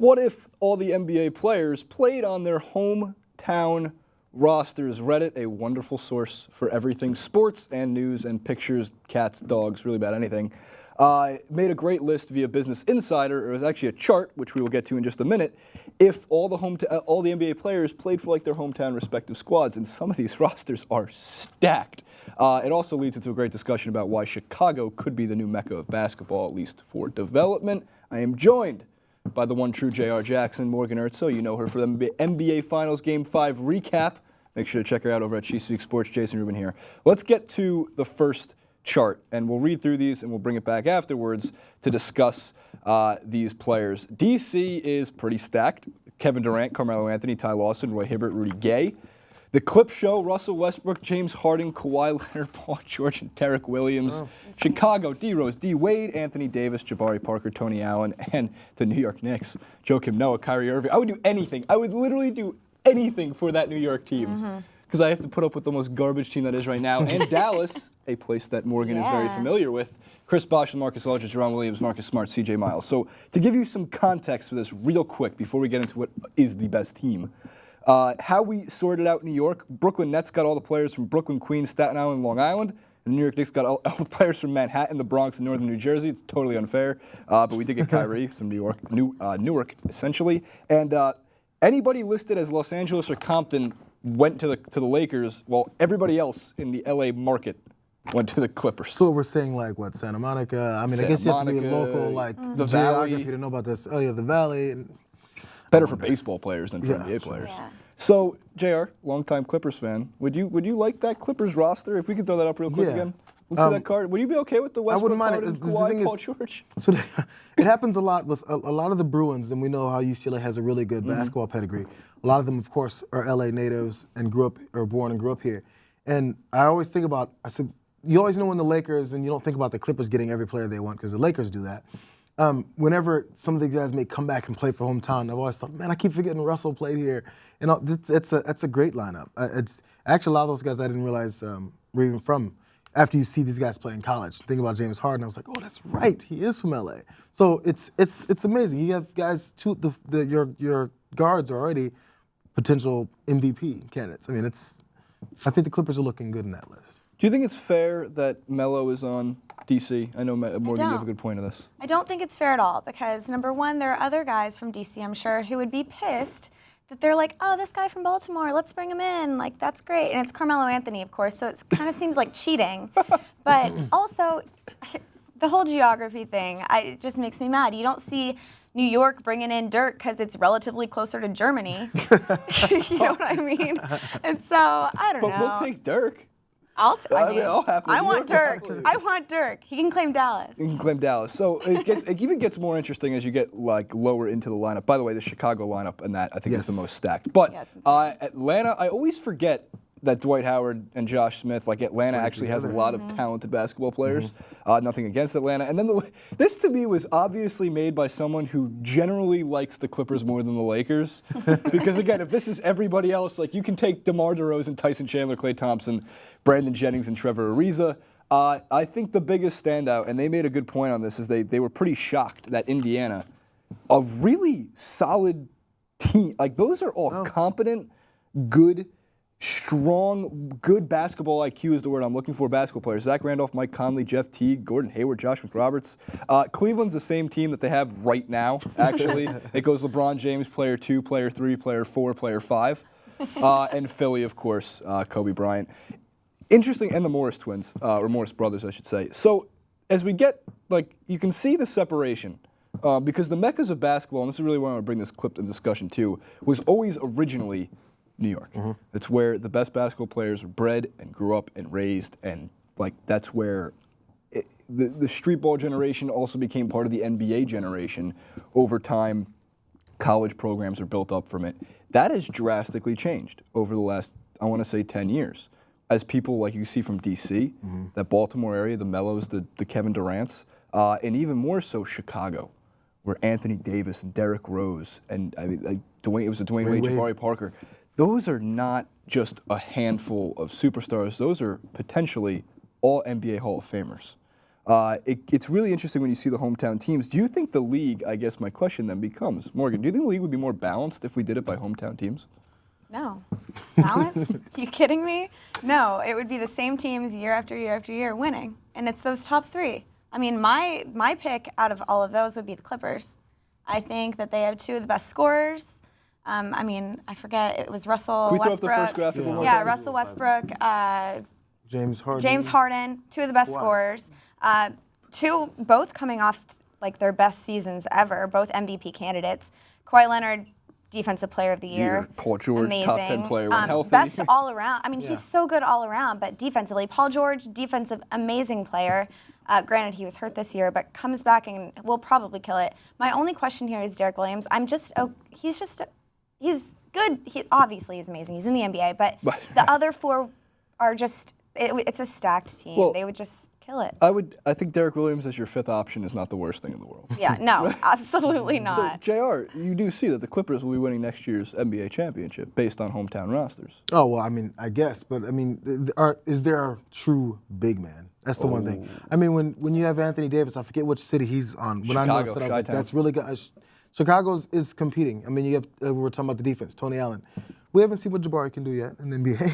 What if all the NBA players played on their hometown rosters? Reddit, a wonderful source for everything sports and news and pictures, cats, dogs, really about anything, made a great list via Business Insider. It was actually a chart, which we will get to in just a minute, if all the NBA players played for like their hometown respective squads, and some of these rosters are stacked. It also leads into a great discussion about why Chicago could be the new mecca of basketball, at least for development. I am joined by the one true J.R. Jackson, Morgan Ertzo. You know her for the NBA Finals Game 5 recap. Make sure to check her out over at She Speaks Sports. Jason Rubin here. Let's get to the first chart, and we'll read through these, and we'll bring it back afterwards to discuss these players. D.C. is pretty stacked. Kevin Durant, Carmelo Anthony, Ty Lawson, Roy Hibbert, Rudy Gay. The Clip Show, Russell Westbrook, James Harden, Kawhi Leonard, Paul George, and Derek Williams. Oh. Chicago, D. Rose, D. Wade, Anthony Davis, Jabari Parker, Tony Allen, and the New York Knicks, Joakim Noah, Kyrie Irving. I would do anything. I would literally do anything for that New York team because I have to put up with the most garbage team that is right now. And Dallas, a place that Morgan is very familiar with, Chris Bosh, Marcus Aldridge, Jerome Williams, Marcus Smart, C.J. Miles. So to give you some context for this real quick before we get into what is the best team, how we sorted out New York, Brooklyn Nets got all the players from Brooklyn, Queens, Staten Island, and Long Island. And the New York Knicks got all the players from Manhattan, the Bronx, and northern New Jersey. It's totally unfair, but we did get Kyrie from Newark, essentially. And anybody listed as Los Angeles or Compton went to the Lakers, while everybody else in the LA market went to the Clippers. So we're saying like what, Santa Monica? I mean, Santa I guess you have to be Monica, local, like the geography Valley. to know about this. Oh yeah, the Valley. Better for baseball players than for NBA players. Yeah. So, JR, longtime Clippers fan, would you like that Clippers roster? If we could throw that up real quick again. Let's see that card. Would you be okay with the Westbrook, Harden, Kawhi, Paul George? So it happens a lot with a lot of the Bruins, and we know how UCLA has a really good basketball pedigree. A lot of them, of course, are LA natives and born and grew up here. And I always think about, I said, you always know when the Lakers, and you don't think about the Clippers getting every player they want because the Lakers do that. Whenever some of these guys may come back and play for hometown, I've always thought, man, I keep forgetting Russell played here. And it's a great lineup. It's actually a lot of those guys I didn't realize were even from. After you see these guys play in college, think about James Harden. I was like, oh, that's right, he is from LA. So it's amazing. You have guys, your guards are already potential MVP candidates. I mean, I think the Clippers are looking good in that list. Do you think it's fair that Melo is on D.C.? I know, Morgan, you have a good point on this. I don't think it's fair at all because, number one, there are other guys from D.C., I'm sure, who would be pissed that they're like, oh, this guy from Baltimore, let's bring him in. Like, that's great. And it's Carmelo Anthony, of course, so it kind of seems like cheating. But also, the whole geography thing, it just makes me mad. You don't see New York bringing in Dirk because it's relatively closer to Germany. You know what I mean? And so, I don't know. But we'll take Dirk. I'll happily. I want Dirk. I want Dirk. He can claim Dallas. He can claim Dallas. So it even gets more interesting as you get like lower into the lineup. By the way, the Chicago lineup and that I think is the most stacked. But Atlanta, I always forget that Dwight Howard and Josh Smith, like Atlanta actually has a lot of talented basketball players. Nothing against Atlanta. And then this to me was obviously made by someone who generally likes the Clippers more than the Lakers. Because again, if this is everybody else, like you can take DeMar DeRozan, Tyson Chandler, Klay Thompson, Brandon Jennings, and Trevor Ariza. I think the biggest standout, and they made a good point on this, is they were pretty shocked that Indiana, a really solid team, like those are all competent, good, strong, good basketball IQ is the word I'm looking for, basketball players. Zach Randolph, Mike Conley, Jeff Teague, Gordon Hayward, Josh McRoberts. Cleveland's the same team that they have right now, actually. It goes LeBron James, player 2, player 3, player 4, player 5. And Philly, of course, Kobe Bryant. Interesting, and the Morris twins, or Morris brothers, I should say. So as we get, like, you can see the separation. Because the meccas of basketball, and this is really where I want to bring this clip in discussion to, was always originally New York. It's where the best basketball players were bred and grew up and raised, and like that's where the street ball generation also became part of the NBA generation. Over time, college programs are built up from it. That has drastically changed over the last, I want to say, 10 years. As people like you see from D.C., that Baltimore area, the Melos, the Kevin Durants, and even more so Chicago, where Anthony Davis and Derrick Rose, and I mean, it was a Dwayne Wade, Jabari Parker. Those are not just a handful of superstars. Those are potentially all NBA Hall of Famers. It's really interesting when you see the hometown teams. Do you think the league, I guess my question then becomes, Morgan, do you think the league would be more balanced if we did it by hometown teams? No. Balanced? You kidding me? No, it would be the same teams year after year after year winning. And it's those top three. I mean, my pick out of all of those would be the Clippers. I think that they have two of the best scorers. I mean, I forget, it was Russell Can we Westbrook. throw up the first graphic one more Yeah, time? Russell Westbrook, James Harden. two of the best scorers. Both coming off like their best seasons ever, both MVP candidates. Kawhi Leonard, Defensive Player of the Year. Paul George, amazing. top 10 player when healthy. Best all around. I mean, he's so good all around, but defensively, Paul George, defensive, amazing player. Granted, he was hurt this year, but comes back and will probably kill it. My only question here is Derek Williams. He's good. He obviously is amazing. He's in the NBA, but the other four are just. It's a stacked team. Well, they would just kill it. I think Derek Williams as your fifth option is not the worst thing in the world. Yeah, no, absolutely not. So, JR, you do see that the Clippers will be winning next year's NBA championship based on hometown rosters. Oh, well, I mean, I guess. But, I mean, is there a true big man? That's the one thing. I mean, when you have Anthony Davis, I forget which city he's on. When Chicago, I know that, I was like, that's really good. Chicago is competing. I mean, you have we were talking about the defense, Tony Allen. We haven't seen what Jabari can do yet in the NBA.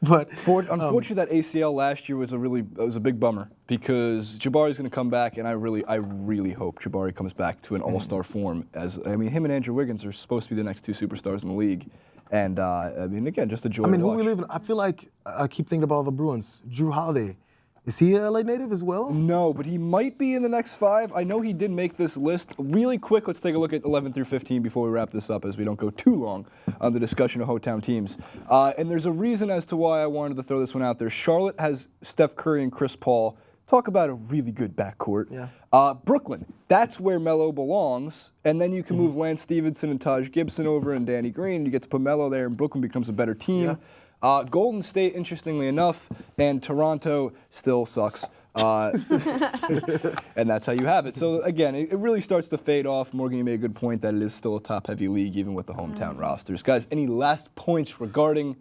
But unfortunately, that ACL last year was a big bummer because Jabari's going to come back, and I really hope Jabari comes back to an all-star form. Him and Andrew Wiggins are supposed to be the next two superstars in the league, and I mean, again, just a joy. I mean, to who watch. we live in? I feel like I keep thinking about all the Bruins. Drew Holiday. Is he a LA native as well? No, but he might be in the next 5. I know he did make this list. Really quick, let's take a look at 11 through 15 before we wrap this up, as we don't go too long on the discussion of hometown teams. And there's a reason as to why I wanted to throw this one out there. Charlotte has Steph Curry and Chris Paul. Talk about a really good backcourt. Yeah. Brooklyn, that's where Melo belongs. And then you can move Lance Stevenson and Taj Gibson over and Danny Green. You get to put Melo there, and Brooklyn becomes a better team. Yeah. Golden State, interestingly enough, and Toronto still sucks. And that's how you have it. So, again, it really starts to fade off. Morgan, you made a good point that it is still a top-heavy league, even with the hometown rosters. Guys, any last points regarding...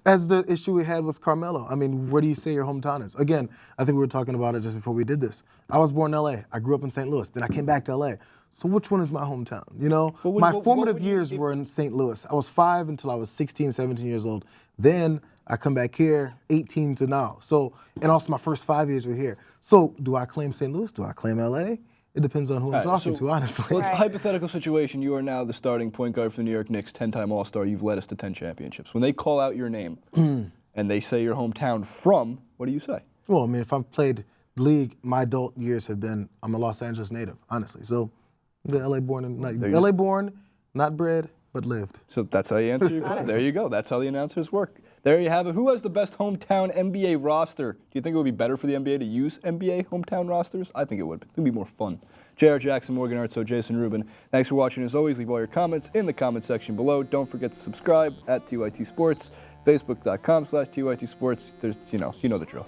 As the issue we had with Carmelo, I mean, where do you say your hometown is? Again, I think we were talking about it just before we did this. I was born in L.A. I grew up in St. Louis. Then I came back to L.A. So which one is my hometown? You know, my formative years were in St. Louis. I was 5 until I was 16, 17 years old. Then I come back here, 18 to now. So, and also my first 5 years were here. So do I claim St. Louis? Do I claim L.A.? It depends on who I'm talking to, honestly. Well, it's a hypothetical situation. You are now the starting point guard for the New York Knicks, 10-time All-Star. You've led us to 10 championships. When they call out your name and they say your hometown from, what do you say? Well, I mean, if I've played the league, my adult years have been, I'm a Los Angeles native, honestly. So the LA born, not bred, but lived. So that's how you answer your question. There you go. That's how the announcers work. There you have it. Who has the best hometown NBA roster? Do you think it would be better for the NBA to use NBA hometown rosters? I think it would. It would be more fun. J.R. Jackson, Morgan Artso, Jason Rubin. Thanks for watching. As always, leave all your comments in the comment section below. Don't forget to subscribe at TYT Sports, Facebook.com/TYT Sports. There's, you know the drill.